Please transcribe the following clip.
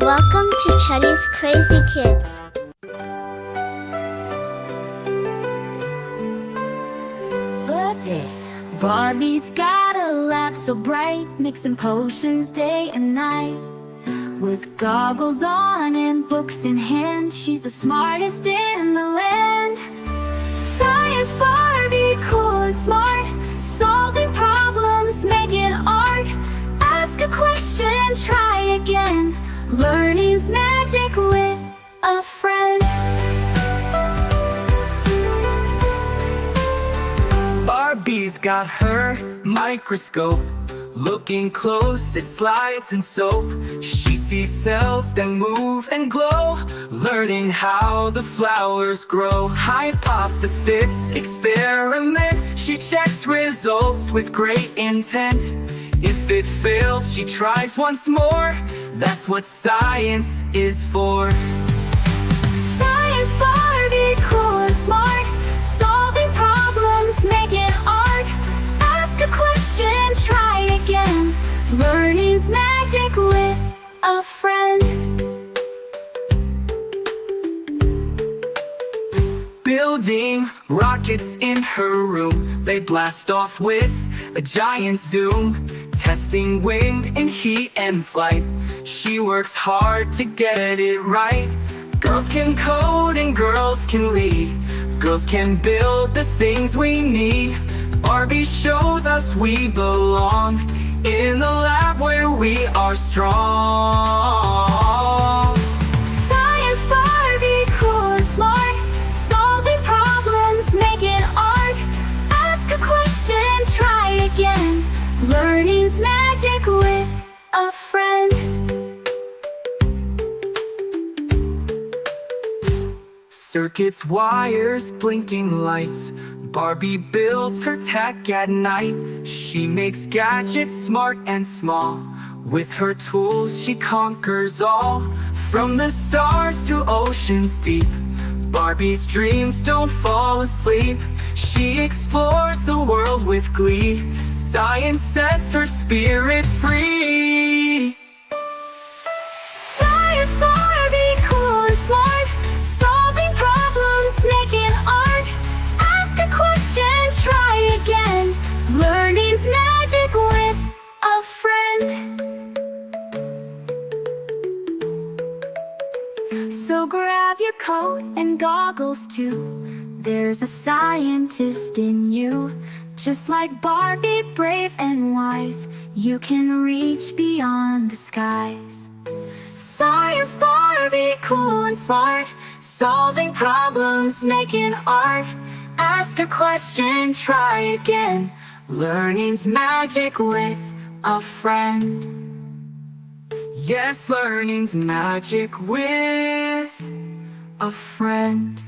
Welcome to Chutties Crazy Kids. Barbie's got a lap so bright, mixing potions day and night. With goggles on and books in hand, she's the smartest in the land. Science Barbie, cool and smart, solving problems, making art. Ask a question, try again. Learning's magic with a friend. Barbie's got her microscope. Looking close, it slides in soap. She sees cells that move and glow, learning how the flowers grow. Hypothesis, experiment, she checks results with great intent. If it fails, she tries once more. That's what science is for. Science Barbie, cool and smart, solving problems, making art. Ask a question, try again. Learning's magic with a friend. Building rockets in her room, they blast off with a giant zoom. Testing wind and heat and flight, she works hard to get it right. Girls can code and girls can lead. Girls can build the things we need. Barbie shows us we belong in the lab where we are strong. Science Barbie, cool and smart, solving problems, making art. Ask a question, try again. Learning's magic with a friend. Circuits, wires, blinking lights. Barbie builds her tech at night. She makes gadgets smart and small. With her tools she conquers all. From the stars to oceans deep, Barbie's dreams don't fall asleep. She explores the world with glee. Science sets her spirit free. Science Barbie, cool and smart, solving problems, making art. Ask a question, try again. Learning's magic with a friend. So grab your coat and goggles too. There's a scientist in you. Just like Barbie, brave and wise, you can reach beyond the skies. Science Barbie, cool and smart, solving problems, making art. Ask a question, try again. Learning's magic with a friend. Yes, learning's magic with a friend.